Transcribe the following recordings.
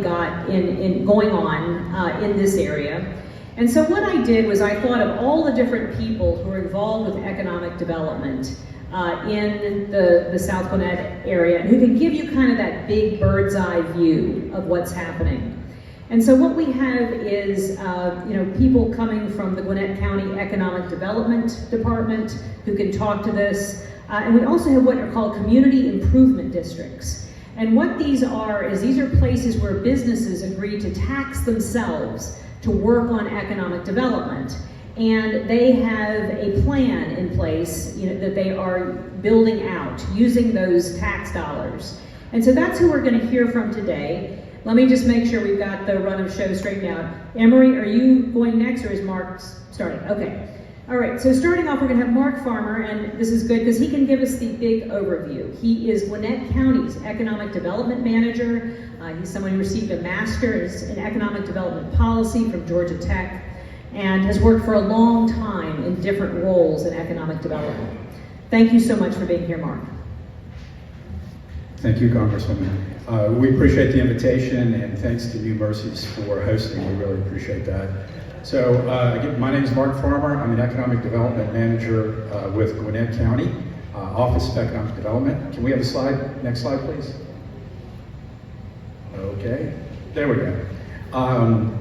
got in going on in this area. And so what I did was I thought of all the different people who are involved with economic development in the South Gwinnett area, and who can give you kind of that big bird's eye view of what's happening. And so what we have is people coming from the Gwinnett County Economic Development Department who can talk to this. And we also have what are called community improvement districts. And what these are is these are places where businesses agree to tax themselves to work on economic development. And they have a plan in place that they are building out using those tax dollars. And so that's who we're going to hear from today. Let me just make sure we've got the run of show straightened out. Emery, are you going next, or is Mark starting? Okay. All right, so starting off, we're going to have Mark Farmer, and this is good because he can give us the big overview. He is Gwinnett County's Economic Development Manager. He's someone who received a master's in Economic Development Policy from Georgia Tech, and has worked for a long time in different roles in economic development. Thank you so much for being here, Mark. Thank you, Congresswoman. We appreciate the invitation, and thanks to New Mercies for hosting. We really appreciate that. So again, my name is Mark Farmer. I'm an Economic Development Manager with Gwinnett County, Office of Economic Development. Can we have a slide? Next slide, please. Okay, there we go.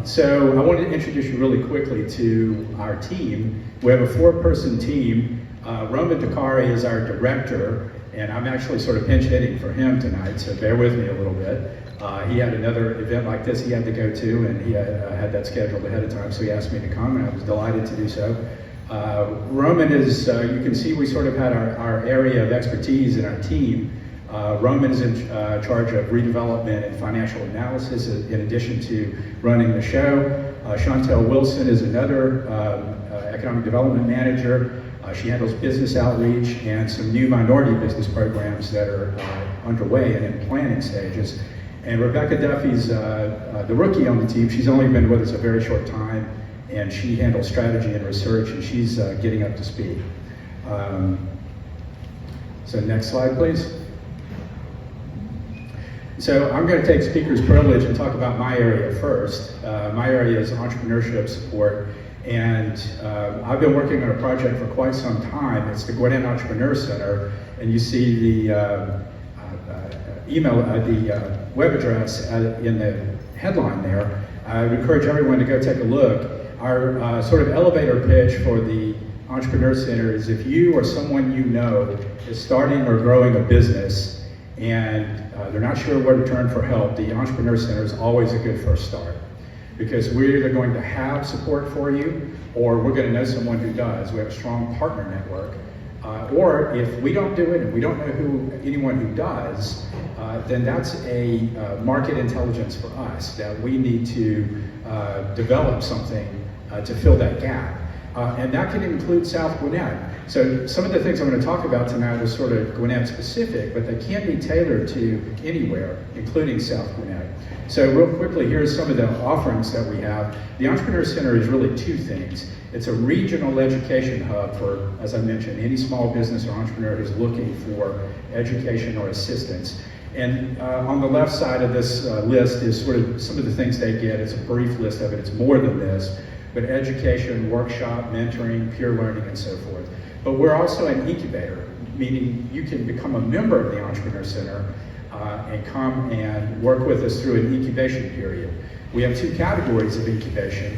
So I wanted to introduce you really quickly to our team. We have a 4-person team. Roman Dakari is our director, and I'm actually sort of pinch hitting for him tonight, so bear with me a little bit. He had another event like this he had to go to, and he had that scheduled ahead of time, so he asked me to come, and I was delighted to do so. Roman is, you can see we sort of had our area of expertise in our team. Roman is in charge of redevelopment and financial analysis in addition to running the show. Chantel Wilson is another economic development manager. She handles business outreach and some new minority business programs that are underway and in planning stages. And Rebecca Duffy's the rookie on the team. She's only been with us a very short time, and she handles strategy and research, and she's getting up to speed. So next slide, please. So I'm going to take speaker's privilege and talk about my area first. My area is entrepreneurship support, and I've been working on a project for quite some time. It's the Gwinnett Entrepreneur Center, and you see the the web address in the headline there. I would encourage everyone to go take a look. Our sort of elevator pitch for the Entrepreneur Center is if you or someone you know is starting or growing a business and they're not sure where to turn for help, the Entrepreneur Center is always a good first start, because we're either going to have support for you or we're going to know someone who does. We have a strong partner network. Or if we don't do it and we don't know anyone who does, then that's a market intelligence for us that we need to develop something to fill that gap. And that can include South Gwinnett. So some of the things I'm going to talk about tonight are sort of Gwinnett specific, but they can be tailored to anywhere, including South Gwinnett. So real quickly, here's some of the offerings that we have. The Entrepreneur Center is really 2 things. It's a regional education hub for, as I mentioned, any small business or entrepreneur who's looking for education or assistance. And on the left side of this list is sort of some of the things they get. It's a brief list of it. It's more than this, but education, workshop, mentoring, peer learning, and so forth. But we're also an incubator, meaning you can become a member of the Entrepreneur Center and come and work with us through an incubation period. We have 2 categories of incubation,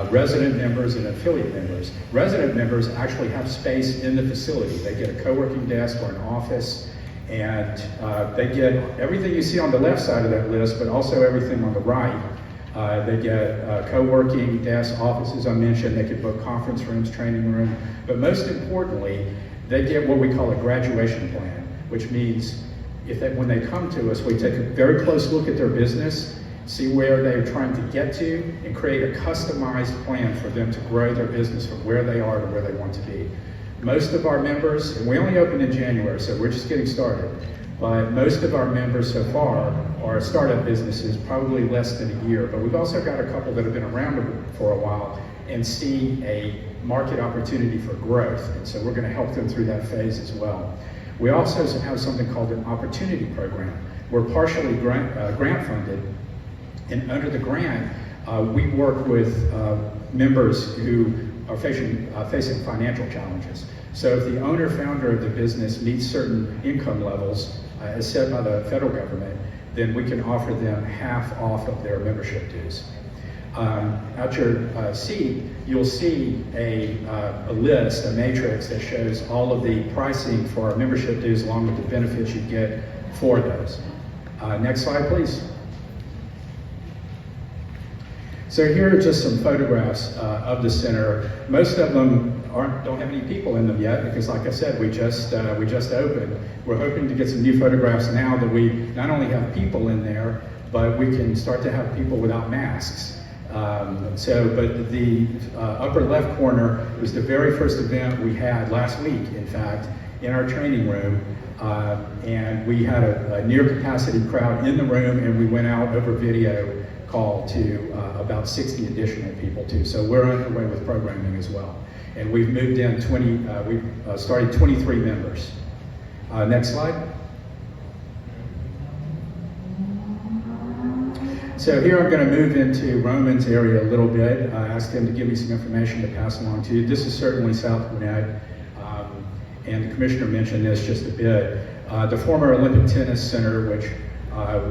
resident members and affiliate members. Resident members actually have space in the facility. They get a co-working desk or an office, and they get everything you see on the left side of that list, but also everything on the right. They get co-working desks, offices I mentioned. They can book conference rooms, training room, but most importantly, they get what we call a graduation plan, which means when they come to us, we take a very close look at their business, see where they're trying to get to, and create a customized plan for them to grow their business from where they are to where they want to be. Most of our members, and we only opened in January, so we're just getting started, but most of our members so far are startup businesses, probably less than a year, but we've also got a couple that have been around for a while and see a market opportunity for growth, and so we're going to help them through that phase as well. We also have something called an opportunity program. We're partially grant funded, And under the grant, we work with members who are facing financial challenges. So if the owner, founder of the business meets certain income levels as set by the federal government, then we can offer them half off of their membership dues. At your seat, you'll see a list, a matrix that shows all of the pricing for our membership dues along with the benefits you get for those. Next slide, please. So here are just some photographs of the center. Most of them don't have any people in them yet because, like I said, we just opened. We're hoping to get some new photographs now that we not only have people in there, but we can start to have people without masks. But the upper left corner was the very first event we had last week, in fact, in our training room. And we had a near capacity crowd in the room, and we went out over video call to about 60 additional people too. So we're underway with programming as well. And we've moved in we've started 23 members. Next slide. So here I'm going to move into Roman's area a little bit. I asked him to give me some information to pass along to you. This is certainly South Gwinnett, and the commissioner mentioned this just a bit. The former Olympic Tennis Center, which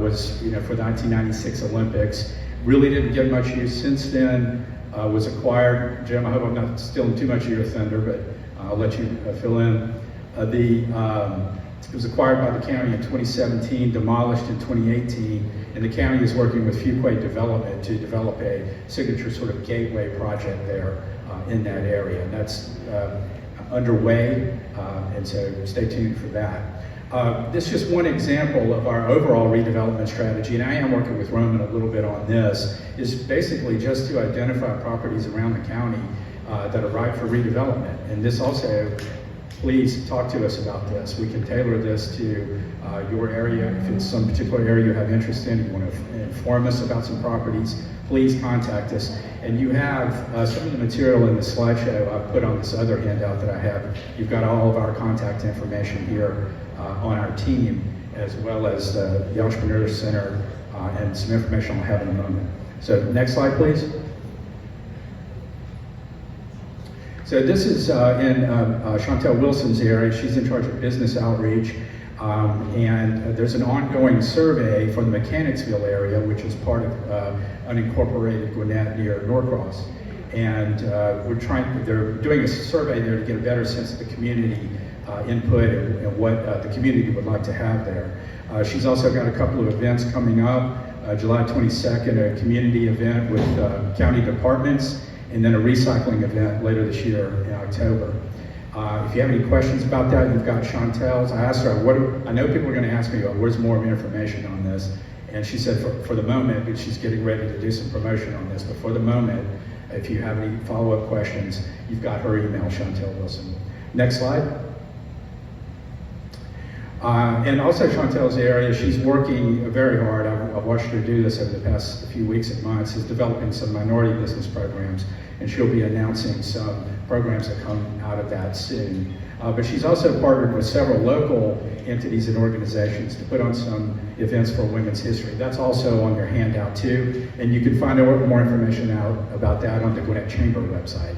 was for the 1996 Olympics, really didn't get much use since then. Was acquired. Jim, I hope I'm not stealing too much of your thunder, but I'll let you fill in. It was acquired by the county in 2017, demolished in 2018, and the county is working with Fuquay Development to develop a signature sort of gateway project there in that area. And that's underway, and so stay tuned for that. This is just one example of our overall redevelopment strategy, and I am working with Roman a little bit on this, is basically just to identify properties around the county that are ripe for redevelopment. And this also, please talk to us about this. We can tailor this to your area. If it's some particular area you have interest in, you want to inform us about some properties, please contact us. And you have some of the material in the slideshow I've put on this other handout that I have. You've got all of our contact information here on our team, as well as the Entrepreneur Center and some information I'll have in a moment. So next slide, please. So this is in Chantel Wilson's area. She's in charge of business outreach. And there's an ongoing survey for the Mechanicsville area, which is part of unincorporated Gwinnett near Norcross. And they're doing a survey there to get a better sense of the community input and what the community would like to have there. She's also got a couple of events coming up. July 22nd, a community event with county departments, and then a recycling event later this year in October. If you have any questions about that, you've got Chantel's. I asked her, I know people are going to ask me, where's more information on this? And she said for the moment, but she's getting ready to do some promotion on this, but for the moment, if you have any follow-up questions, you've got her email, Chantel Wilson. Next slide. And also Chantel's area, she's working very hard. I've watched her do this over the past few weeks and months, is developing some minority business programs, and she'll be announcing some programs that come out of that soon. But she's also partnered with several local entities and organizations to put on some events for women's history. That's also on your handout too, and you can find out more information out about that on the Gwinnett Chamber website.